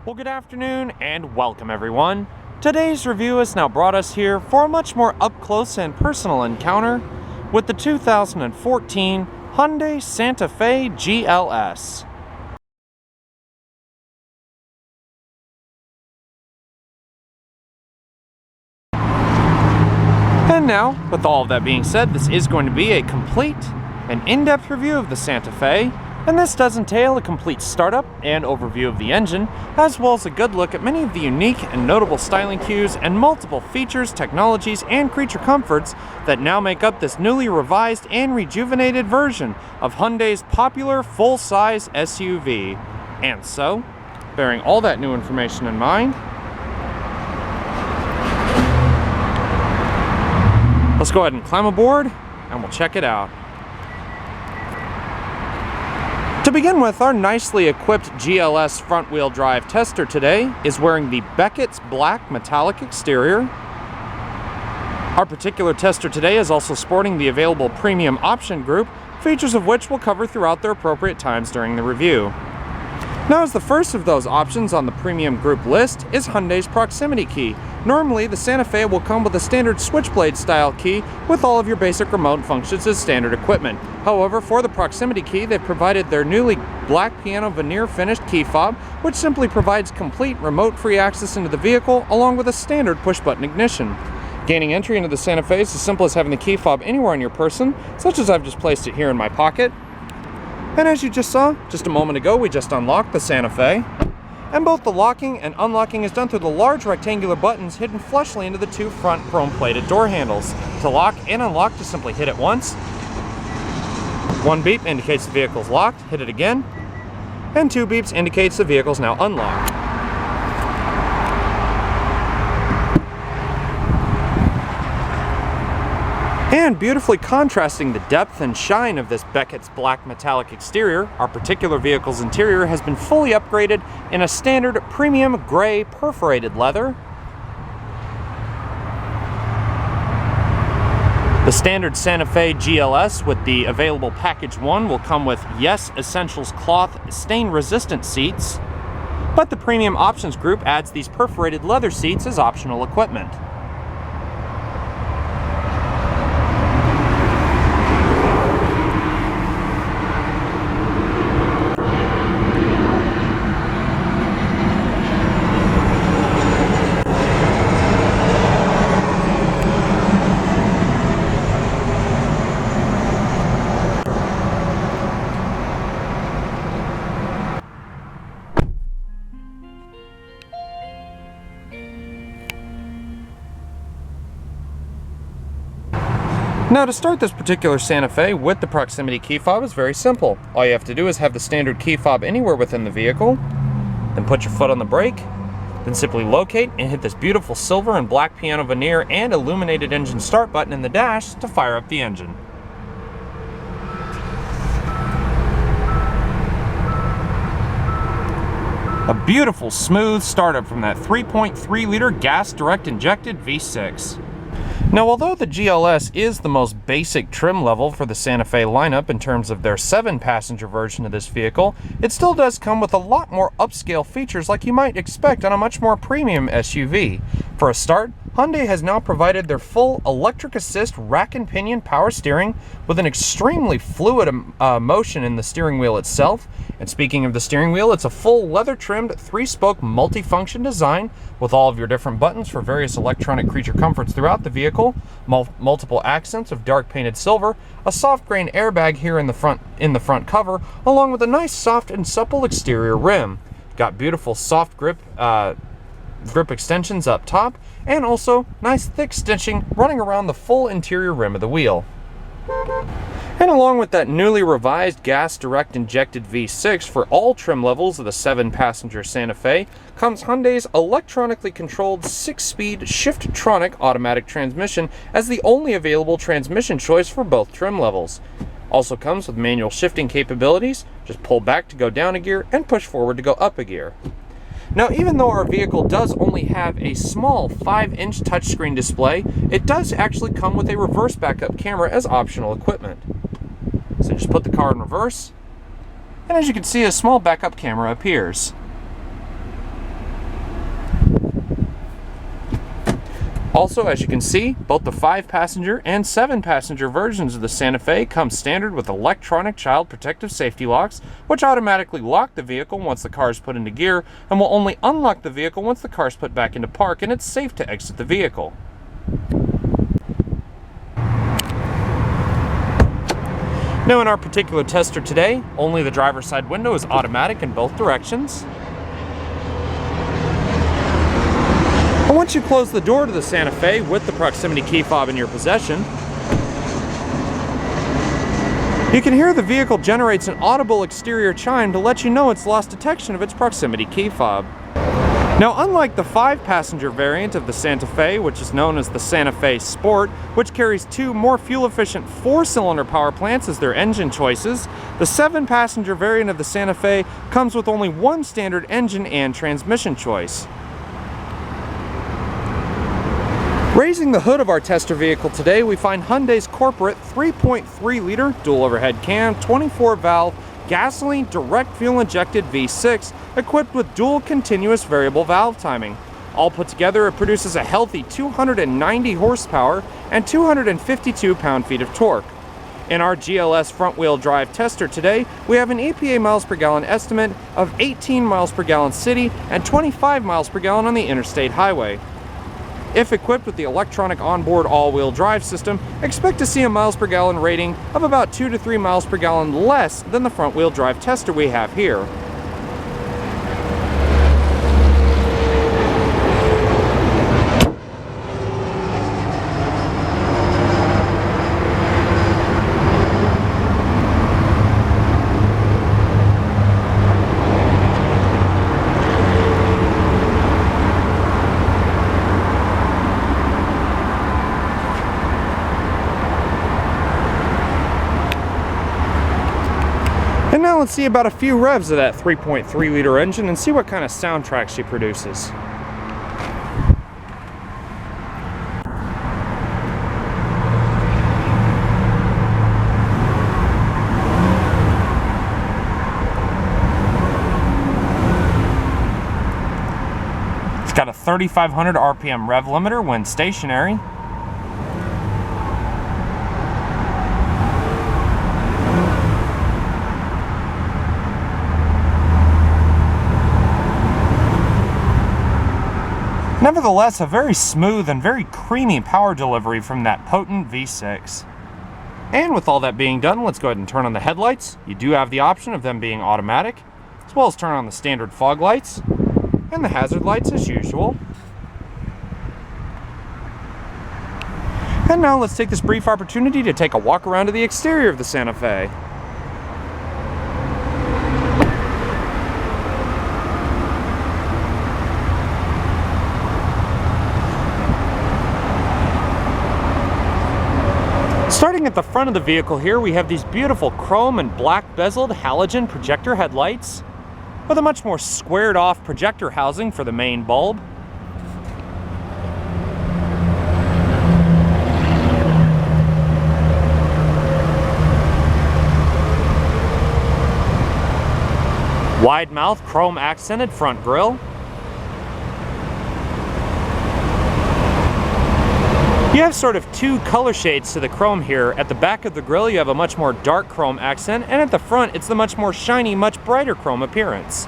Well, good afternoon and welcome everyone. Today's review has now brought us here for a much more up-close and personal encounter with the 2014 Hyundai Santa Fe GLS. And now, with all of that being said, this is going to be a complete and in-depth review of the Santa Fe. And this does entail a complete startup and overview of the engine, as well as a good look at many of the unique and notable styling cues and multiple features, technologies, and creature comforts that now make up this newly revised and rejuvenated version of Hyundai's popular full-size SUV. And so, bearing all that new information in mind, let's go ahead and climb aboard and we'll check it out. To begin with, our nicely equipped GLS front-wheel drive tester today is wearing the Beckett's black metallic exterior. Our particular tester today is also sporting the available premium option group, features of which we'll cover throughout their appropriate times during the review. Now, as the first of those options on the premium group list is Hyundai's proximity key. Normally, the Santa Fe will come with a standard switchblade style key with all of your basic remote functions as standard equipment. However, for the proximity key, they've provided their newly black piano veneer finished key fob, which simply provides complete remote-free access into the vehicle along with a standard push-button ignition. Gaining entry into the Santa Fe is as simple as having the key fob anywhere on your person, such as I've just placed it here in my pocket. And as you just saw, just a moment ago, we just unlocked the Santa Fe. And both the locking and unlocking is done through the large rectangular buttons hidden flushly into the two front chrome-plated door handles. To lock and unlock, just simply hit it once. One beep indicates the vehicle's locked, hit it again. And two beeps indicates the vehicle's now unlocked. And beautifully contrasting the depth and shine of this Beckett's black metallic exterior, our particular vehicle's interior has been fully upgraded in a standard premium gray perforated leather. The standard Santa Fe GLS with the available Package 1 will come with Yes Essentials cloth stain-resistant seats, but the Premium Options group adds these perforated leather seats as optional equipment. Now, to start this particular Santa Fe with the proximity key fob is very simple. All you have to do is have the standard key fob anywhere within the vehicle, then put your foot on the brake, then simply locate and hit this beautiful silver and black piano veneer and illuminated engine start button in the dash to fire up the engine. A beautiful smooth startup from that 3.3 liter gas direct injected V6. Now, although the GLS is the most basic trim level for the Santa Fe lineup in terms of their 7-passenger version of this vehicle, it still does come with a lot more upscale features like you might expect on a much more premium SUV. For a start, Hyundai has now provided their full electric assist rack and pinion power steering with an extremely fluid motion in the steering wheel itself. And speaking of the steering wheel, it's a full leather-trimmed 3-spoke multifunction design with all of your different buttons for various electronic creature comforts throughout the vehicle, multiple accents of dark painted silver, a soft grain airbag here in the front cover, along with a nice soft and supple exterior rim. Got beautiful soft grip extensions up top, and also nice thick stitching running around the full interior rim of the wheel. And along with that newly revised gas direct injected V6 for all trim levels of the 7-passenger Santa Fe comes Hyundai's electronically controlled 6-speed Shift-tronic automatic transmission as the only available transmission choice for both trim levels. Also comes with manual shifting capabilities, just pull back to go down a gear and push forward to go up a gear. Now, even though our vehicle does only have a small 5-inch touchscreen display, it does actually come with a reverse backup camera as optional equipment. So just put the car in reverse, and as you can see, a small backup camera appears. Also, as you can see, both the 5-passenger and 7-passenger versions of the Santa Fe come standard with electronic child protective safety locks, which automatically lock the vehicle once the car is put into gear and will only unlock the vehicle once the car is put back into park and it's safe to exit the vehicle. Now in our particular tester today, only the driver's side window is automatic in both directions. And once you close the door to the Santa Fe with the proximity key fob in your possession, you can hear the vehicle generates an audible exterior chime to let you know it's lost detection of its proximity key fob. Now, unlike the 5-passenger variant of the Santa Fe, which is known as the Santa Fe Sport, which carries 2 more fuel-efficient 4-cylinder power plants as their engine choices, the 7-passenger variant of the Santa Fe comes with only 1 standard engine and transmission choice. Raising the hood of our tester vehicle today, we find Hyundai's corporate 3.3-liter dual overhead cam, 24-valve, gasoline direct fuel injected V6 equipped with dual continuous variable valve timing. All put together, it produces a healthy 290 horsepower and 252 pound-feet of torque. In our GLS front-wheel drive tester today, we have an EPA miles per gallon estimate of 18 miles per gallon city and 25 miles per gallon on the interstate highway. If equipped with the electronic onboard all-wheel drive system, expect to see a miles per gallon rating of about 2 to 3 miles per gallon less than the front-wheel drive tester we have here. And now let's see about a few revs of that 3.3-liter engine and see what kind of soundtrack she produces. It's got a 3,500 RPM rev limiter when stationary. Nevertheless, a very smooth and very creamy power delivery from that potent V6. And with all that being done, let's go ahead and turn on the headlights. You do have the option of them being automatic, as well as turn on the standard fog lights and the hazard lights as usual. And now let's take this brief opportunity to take a walk around to the exterior of the Santa Fe. Starting at the front of the vehicle here, we have these beautiful chrome and black bezeled halogen projector headlights with a much more squared off projector housing for the main bulb. Wide mouth chrome accented front grille. You have sort of 2 color shades to the chrome here. At the back of the grille you have a much more dark chrome accent, and at the front it's the much more shiny, much brighter chrome appearance.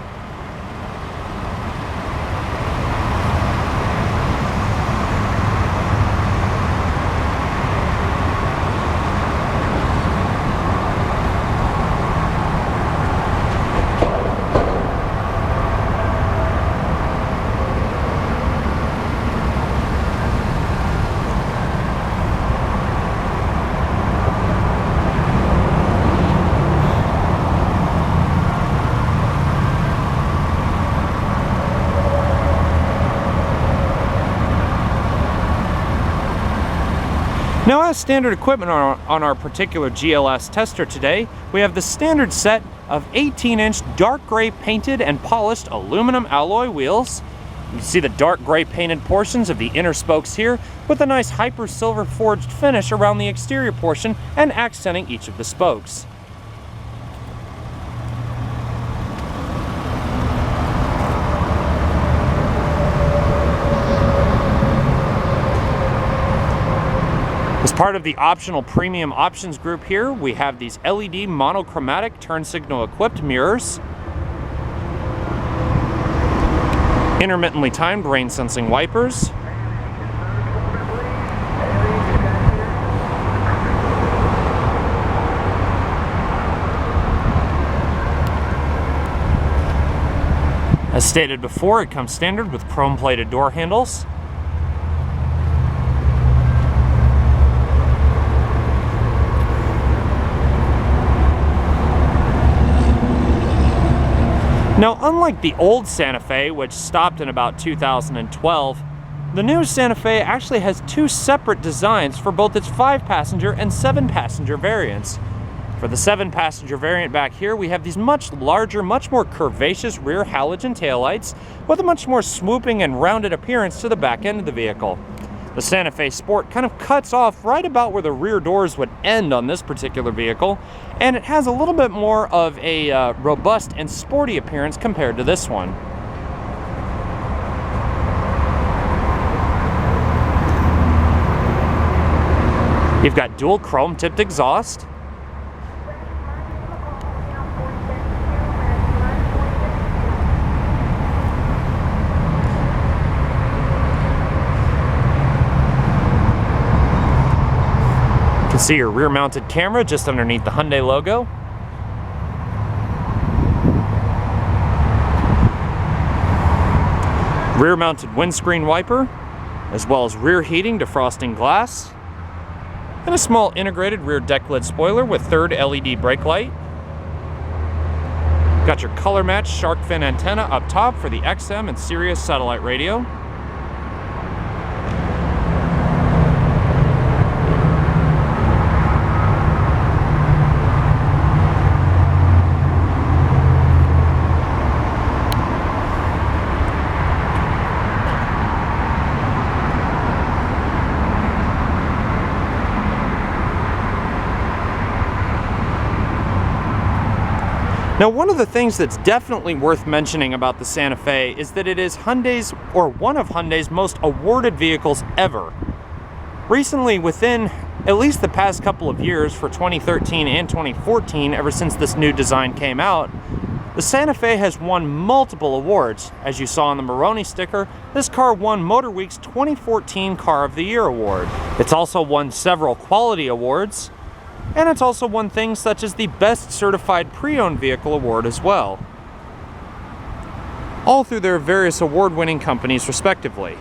Now, as standard equipment on our particular GLS tester today, we have the standard set of 18-inch dark gray painted and polished aluminum alloy wheels. You can see the dark gray painted portions of the inner spokes here with a nice hyper silver forged finish around the exterior portion and accenting each of the spokes. As part of the optional premium options group here, we have these LED monochromatic turn signal equipped mirrors, intermittently timed rain sensing wipers, as stated before, it comes standard with chrome plated door handles. Now, unlike the old Santa Fe, which stopped in about 2012, the new Santa Fe actually has two separate designs for both its 5-passenger and 7-passenger variants. For the 7-passenger variant back here, we have these much larger, much more curvaceous rear halogen taillights with a much more swooping and rounded appearance to the back end of the vehicle. The Santa Fe Sport kind of cuts off right about where the rear doors would end on this particular vehicle, and it has a little bit more of a robust and sporty appearance compared to this one. You've got dual chrome tipped exhaust, you can see your rear-mounted camera just underneath the Hyundai logo. Rear-mounted windscreen wiper, as well as rear heating defrosting glass, and a small integrated rear deck lid spoiler with third LED brake light. Got your color-matched shark fin antenna up top for the XM and Sirius satellite radio. Now, one of the things that's definitely worth mentioning about the Santa Fe is that it is Hyundai's, or one of Hyundai's, most awarded vehicles ever. Recently, within at least the past couple of years, for 2013 and 2014, ever since this new design came out, the Santa Fe has won multiple awards. As you saw on the Moroni sticker, this car won Motor Week's 2014 Car of the Year award. It's also won several quality awards, and it's also won things such as the Best Certified Pre-Owned Vehicle Award as well, all through their various award-winning companies respectively.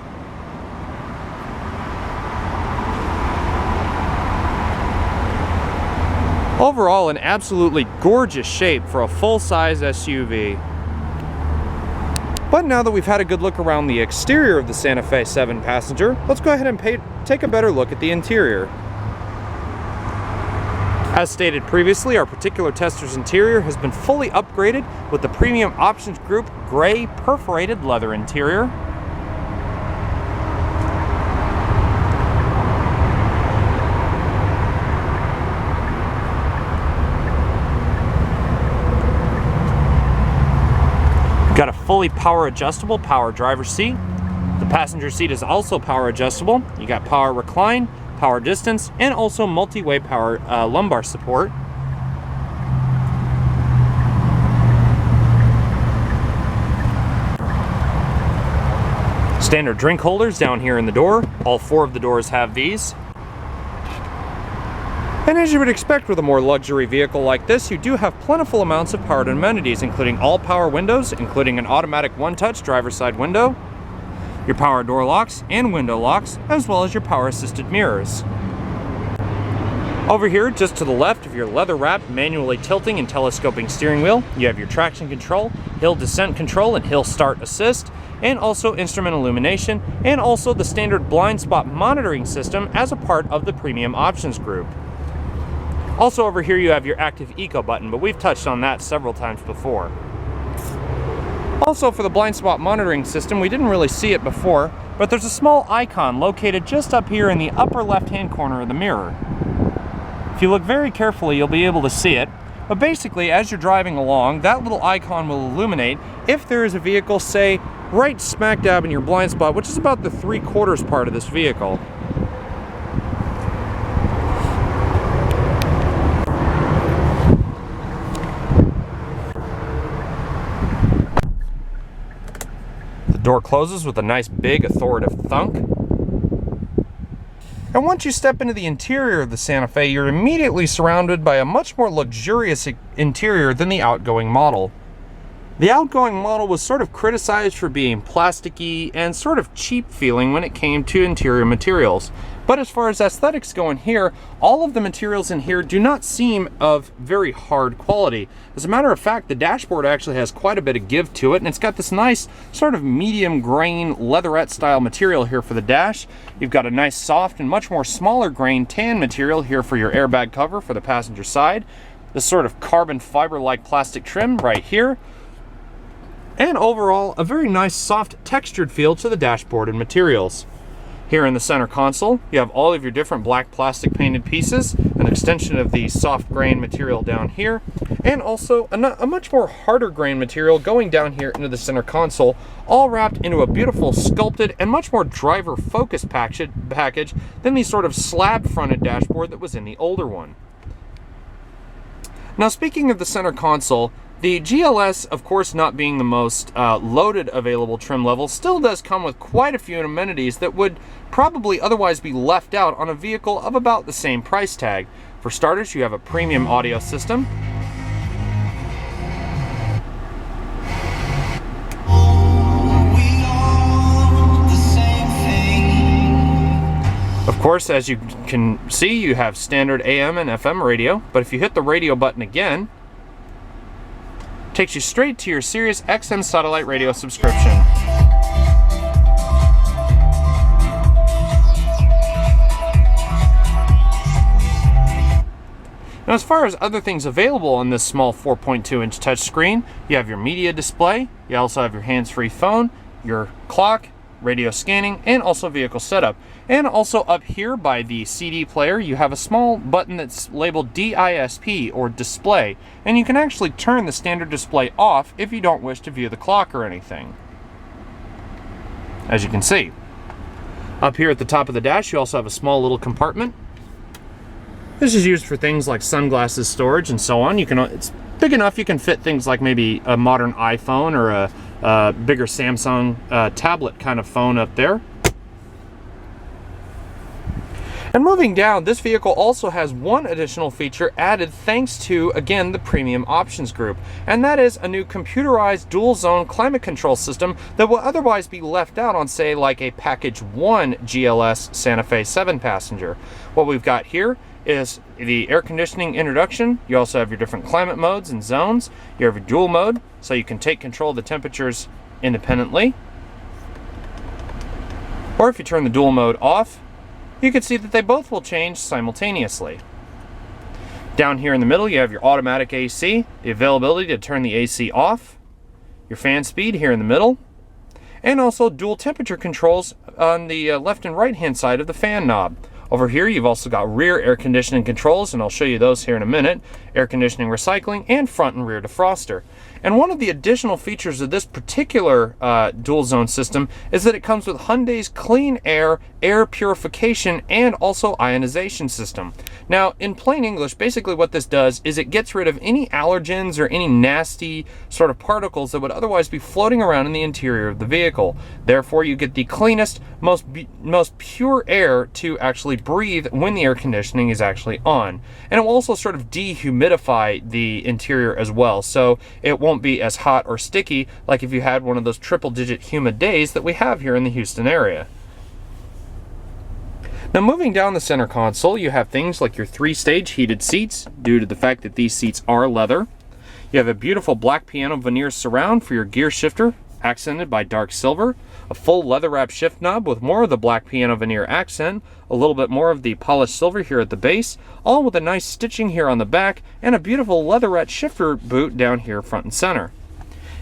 Overall, an absolutely gorgeous shape for a full-size SUV. But now that we've had a good look around the exterior of the Santa Fe 7-passenger, let's go ahead and take a better look at the interior. As stated previously, our particular tester's interior has been fully upgraded with the Premium Options Group gray perforated leather interior. Got a fully power adjustable power driver's seat. The passenger seat is also power adjustable. You got power recline, power distance, and also multi-way power lumbar support. Standard drink holders down here in the door. All 4 of the doors have these. And as you would expect with a more luxury vehicle like this, you do have plentiful amounts of power and amenities, including all power windows, including an automatic one-touch driver's side window, your power door locks and window locks, as well as your power assisted mirrors. Over here, just to the left of your leather-wrapped, manually tilting and telescoping steering wheel, you have your traction control, hill descent control and hill start assist, and also instrument illumination, and also the standard blind spot monitoring system as a part of the Premium Options Group. Also over here you have your Active Eco button, but we've touched on that several times before. Also, for the blind spot monitoring system, we didn't really see it before, but there's a small icon located just up here in the upper left-hand corner of the mirror. If you look very carefully, you'll be able to see it, but basically, as you're driving along, that little icon will illuminate if there is a vehicle, say, right smack dab in your blind spot, which is about the 3/4 part of this vehicle. Door closes with a nice big authoritative thunk. And once you step into the interior of the Santa Fe, you're immediately surrounded by a much more luxurious interior than the outgoing model. The outgoing model was sort of criticized for being plasticky and sort of cheap feeling when it came to interior materials. But as far as aesthetics go in here, all of the materials in here do not seem of very hard quality. As a matter of fact, the dashboard actually has quite a bit of give to it, and it's got this nice sort of medium grain leatherette style material here for the dash. You've got a nice soft and much more smaller grain tan material here for your airbag cover for the passenger side. This sort of carbon fiber like plastic trim right here. And overall, a very nice soft textured feel to the dashboard and materials. Here in the center console, you have all of your different black plastic painted pieces, an extension of the soft grain material down here, and also a much more harder grain material going down here into the center console, all wrapped into a beautiful sculpted and much more driver focused package than the sort of slab fronted dashboard that was in the older one. Now, speaking of the center console, the GLS, of course, not being the most loaded available trim level, still does come with quite a few amenities that would probably otherwise be left out on a vehicle of about the same price tag. For starters, you have a premium audio system. Of course, as you can see, you have standard AM and FM radio, but if you hit the radio button again, takes you straight to your Sirius XM satellite radio subscription. Now, as far as other things available on this small 4.2-inch touchscreen, you have your media display, you also have your hands-free phone, your clock, radio scanning, and also vehicle setup. And also up here by the CD player, you have a small button that's labeled DISP, or display, and you can actually turn the standard display off if you don't wish to view the clock or anything. As you can see. Up here at the top of the dash, you also have a small little compartment. This is used for things like sunglasses storage and so on. It's big enough you can fit things like maybe a modern iPhone or a bigger Samsung tablet kind of phone up there. And moving down, this vehicle also has one additional feature added thanks to, again, the premium options group, and that is a new computerized dual zone climate control system that will otherwise be left out on, say, like a package 1 GLS Santa Fe 7-passenger. What we've got here is the air conditioning introduction. You also have your different climate modes and zones. You have your dual mode, so you can take control of the temperatures independently. Or if you turn the dual mode off, you can see that they both will change simultaneously. Down here in the middle, you have your automatic AC, the availability to turn the AC off, your fan speed here in the middle, and also dual temperature controls on the left and right hand side of the fan knob. Over here, you've also got rear air conditioning controls, and I'll show you those here in a minute, air conditioning recycling, and front and rear defroster. And one of the additional features of this particular dual zone system is that it comes with Hyundai's clean air purification and also ionization system. Now, in plain English, basically what this does is it gets rid of any allergens or any nasty sort of particles that would otherwise be floating around in the interior of the vehicle. Therefore, you get the cleanest, most pure air to actually breathe when the air conditioning is actually on. And it will also sort of dehumidify the interior as well, so it won't be as hot or sticky like if you had one of those triple-digit humid days that we have here in the Houston area. Now, moving down the center console, you have things like your 3-stage heated seats, due to the fact that these seats are leather. You have a beautiful black piano veneer surround for your gear shifter, accented by dark silver, a full leather-wrapped shift knob with more of the black piano veneer accent, a little bit more of the polished silver here at the base, all with a nice stitching here on the back, and a beautiful leatherette shifter boot down here front and center.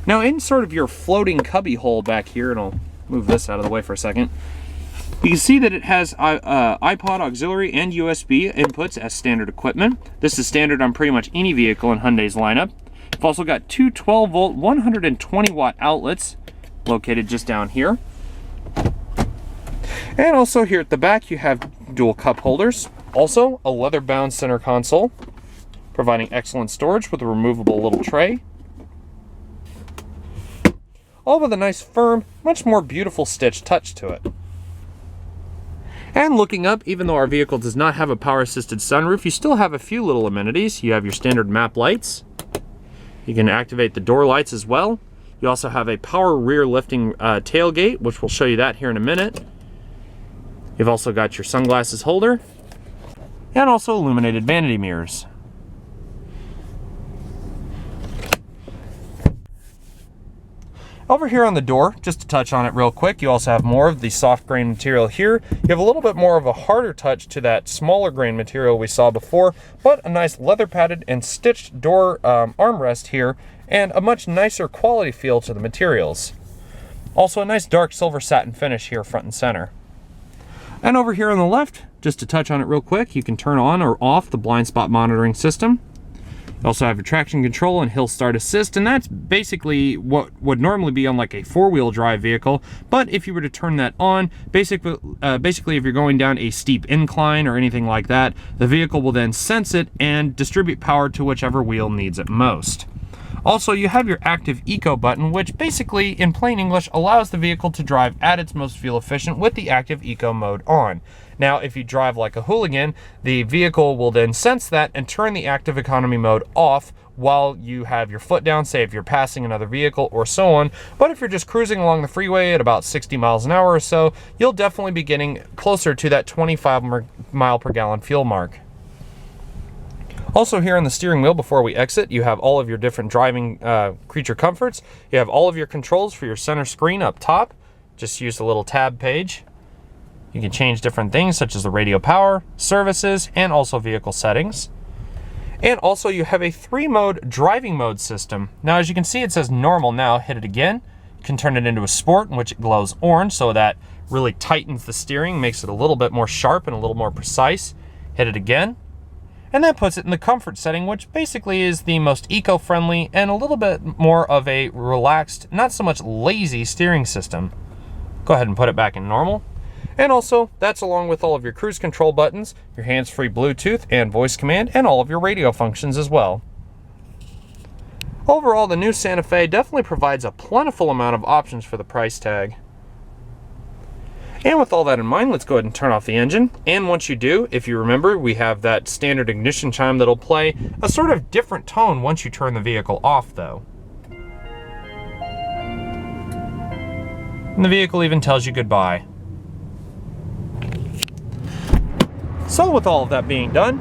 Now, in sort of your floating cubby hole back here, and I'll move this out of the way for a second, you can see that it has iPod auxiliary and USB inputs as standard equipment. This is standard on pretty much any vehicle in Hyundai's lineup. You've also got two 12-volt, 120-watt outlets located just down here. And also here at the back, you have dual cup holders. Also, a leather-bound center console, providing excellent storage with a removable little tray. all with a nice firm, much more beautiful stitch touch to it. And looking up, even though our vehicle does not have a power-assisted sunroof, you still have a few little amenities. You have your standard map lights. You can activate the door lights as well. You also have a power rear lifting tailgate, which we'll show you that here in a minute. You've also got your sunglasses holder and also illuminated vanity mirrors. Over here on the door, just to touch on it real quick, you also have more of the soft grain material here. You have a little bit more of a harder touch to that smaller grain material we saw before, but a nice leather padded and stitched door armrest here, and a much nicer quality feel to the materials. Also a nice dark silver satin finish here front and center. And over here on the left, just to touch on it real quick, you can turn on or off the blind spot monitoring system. You also have your traction control and hill start assist, and that's basically what would normally be on like a four-wheel drive vehicle. But if you were to turn that on, basically if you're going down a steep incline or anything like that, the vehicle will then sense it and distribute power to whichever wheel needs it most. Also, you have your active eco button, which basically, in plain English, allows the vehicle to drive at its most fuel efficient with the active eco mode on. Now, if you drive like a hooligan, the vehicle will then sense that and turn the active economy mode off while you have your foot down, say if you're passing another vehicle or so on. But if you're just cruising along the freeway at about 60 miles an hour or so, you'll definitely be getting closer to that 25 mile per gallon fuel mark. Also here on the steering wheel, before we exit, you have all of your different driving creature comforts. You have all of your controls for your center screen up top. Just use the little tab page. You can change different things such as the radio power, services, and also vehicle settings. And also you have a 3-mode driving mode system. Now as you can see, it says normal now. Hit it again. You can turn it into a sport, in which it glows orange, so that really tightens the steering, makes it a little bit more sharp and a little more precise. Hit it again. And that puts it in the comfort setting, which basically is the most eco-friendly and a little bit more of a relaxed, not so much lazy steering system. Go ahead and put it back in normal. And also, that's along with all of your cruise control buttons, your hands-free Bluetooth and voice command, and all of your radio functions as well. Overall, the new Santa Fe definitely provides a plentiful amount of options for the price tag. And with all that in mind, let's go ahead and turn off the engine. And once you do, if you remember, we have that standard ignition chime that'll play a sort of different tone once you turn the vehicle off, though. And the vehicle even tells you goodbye. So with all of that being done,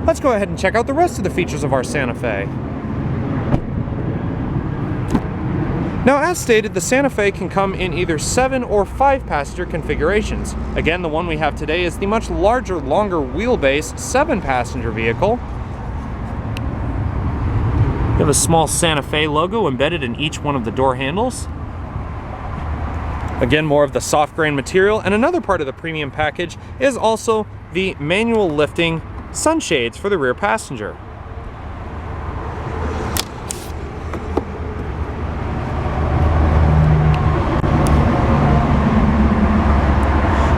let's go ahead and check out the rest of the features of our Santa Fe. Now, as stated, the Santa Fe can come in either 7 or 5 passenger configurations. Again, the one we have today is the much larger, longer wheelbase 7-passenger vehicle. You have a small Santa Fe logo embedded in each one of the door handles. Again, more of the soft grain material, and another part of the premium package is also the manual lifting sunshades for the rear passenger.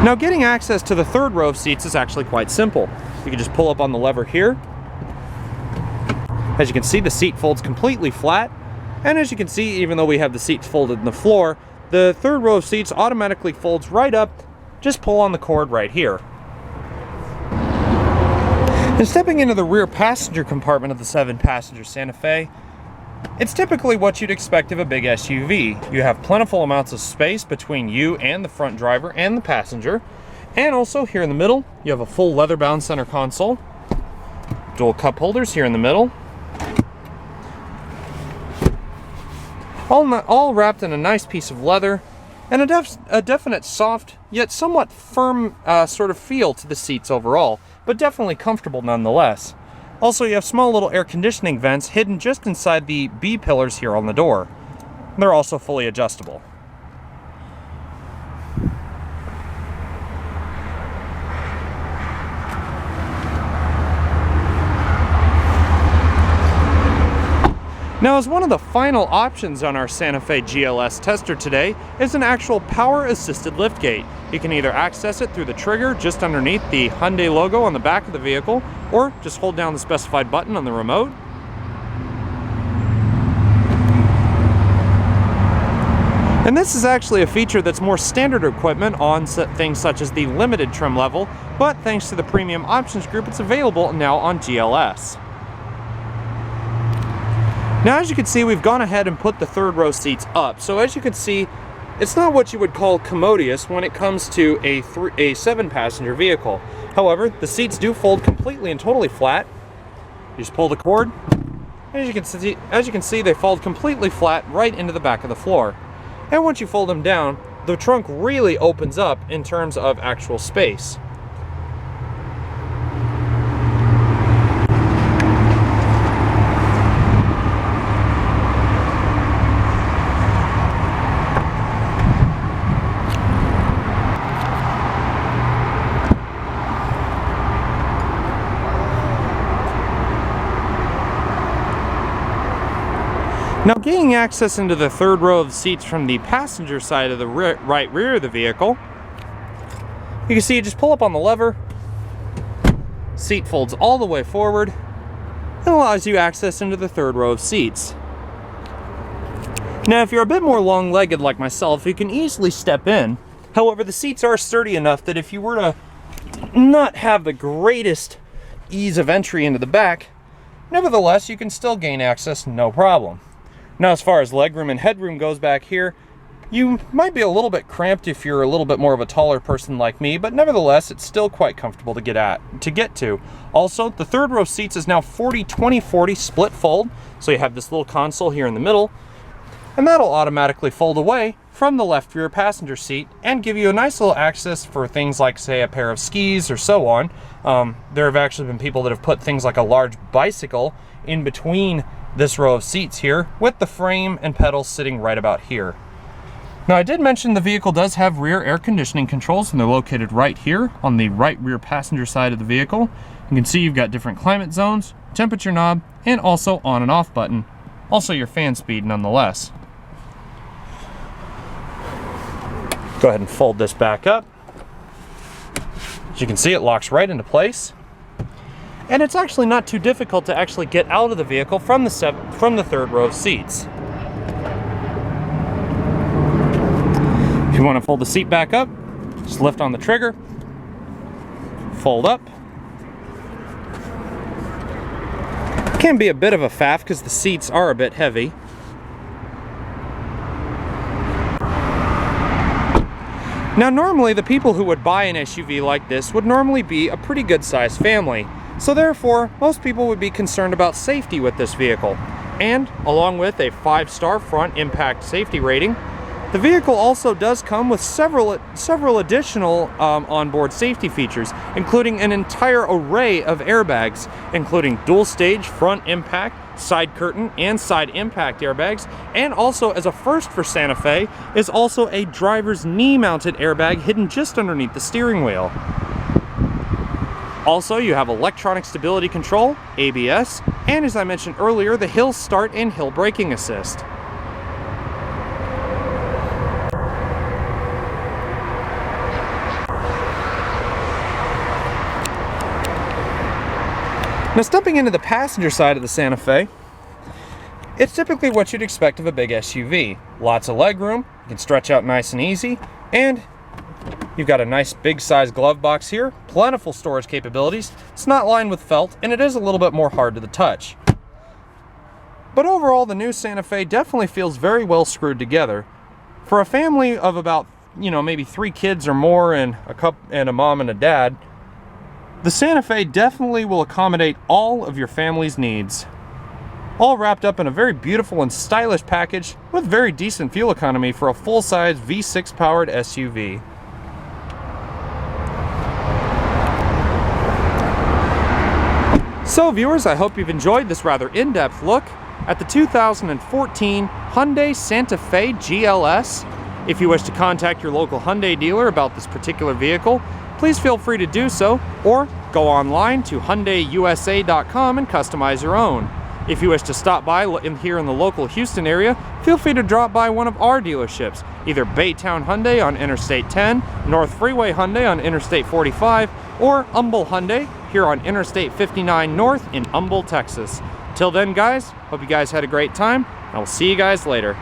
Now, getting access to the third row of seats is actually quite simple. You can just pull up on the lever here. As you can see, the seat folds completely flat, and as you can see, even though we have the seats folded in the floor, the third row of seats automatically folds right up. Just pull on the cord right here. And stepping into the rear passenger compartment of the 7-passenger Santa Fe, it's typically what you'd expect of a big SUV. You have plentiful amounts of space between you and the front driver and the passenger. And also here in the middle, you have a full leather-bound center console. Dual cup holders here in the middle. All wrapped in a nice piece of leather, and a definite soft, yet somewhat firm sort of feel to the seats overall, but definitely comfortable nonetheless. Also, you have small little air conditioning vents hidden just inside the B pillars here on the door. They're also fully adjustable. Now, as one of the final options on our Santa Fe GLS tester today is an actual power-assisted liftgate. You can either access it through the trigger just underneath the Hyundai logo on the back of the vehicle, or just hold down the specified button on the remote. And this is actually a feature that's more standard equipment on things such as the limited trim level, but thanks to the premium options group, it's available now on GLS. Now, as you can see, we've gone ahead and put the third row seats up. So as you can see, it's not what you would call commodious when it comes to a 7-passenger vehicle. However, the seats do fold completely and totally flat. You just pull the cord. As you can see, they fold completely flat right into the back of the floor. And once you fold them down, the trunk really opens up in terms of actual space. Now, gaining access into the third row of seats from the passenger side of the right rear of the vehicle, you can see you just pull up on the lever, seat folds all the way forward, and allows you access into the third row of seats. Now, if you're a bit more long-legged like myself, you can easily step in. However, the seats are sturdy enough that if you were to not have the greatest ease of entry into the back, nevertheless, you can still gain access no problem. Now, as far as legroom and headroom goes back here, you might be a little bit cramped if you're a little bit more of a taller person like me, but nevertheless, it's still quite comfortable to get to. Also, the third row seats is now 40-20-40 split fold, so you have this little console here in the middle, and that'll automatically fold away from the left rear passenger seat and give you a nice little access for things like, say, a pair of skis or so on. There have actually been people that have put things like a large bicycle in between this row of seats here, with the frame and pedals sitting right about here. Now, I did mention the vehicle does have rear air conditioning controls, and they're located right here on the right rear passenger side of the vehicle. You can see you've got different climate zones, temperature knob, and also on and off button. Also your fan speed nonetheless. Go ahead and fold this back up. As you can see, it locks right into place. And it's actually not too difficult to actually get out of the vehicle from the third row of seats. If you want to fold the seat back up, just lift on the trigger, fold up. It can be a bit of a faff because the seats are a bit heavy. Now, normally the people who would buy an SUV like this would normally be a pretty good sized family. So therefore, most people would be concerned about safety with this vehicle. And along with a 5-star front impact safety rating, the vehicle also does come with several additional onboard safety features, including an entire array of airbags, including dual stage front impact, side curtain, and side impact airbags, and also, as a first for Santa Fe, is also a driver's knee mounted airbag hidden just underneath the steering wheel. Also, you have electronic stability control, ABS, and as I mentioned earlier, the hill start and hill braking assist. Now, stepping into the passenger side of the Santa Fe, it's typically what you'd expect of a big SUV. Lots of legroom, you can stretch out nice and easy, and you've got a nice big size glove box here, plentiful storage capabilities. It's not lined with felt, and it is a little bit more hard to the touch. But overall, the new Santa Fe definitely feels very well screwed together. For a family of about, maybe 3 kids or more and a mom and a dad, the Santa Fe definitely will accommodate all of your family's needs. All wrapped up in a very beautiful and stylish package with very decent fuel economy for a full-size V6 powered SUV. So viewers, I hope you've enjoyed this rather in-depth look at the 2014 Hyundai Santa Fe GLS. If you wish to contact your local Hyundai dealer about this particular vehicle, please feel free to do so, or go online to HyundaiUSA.com and customize your own. If you wish to stop by here in the local Houston area, feel free to drop by one of our dealerships, either Baytown Hyundai on Interstate 10, North Freeway Hyundai on Interstate 45, or Humble Hyundai here on Interstate 59 North in Humble, Texas. Till then, guys, hope you guys had a great time, and I will see you guys later.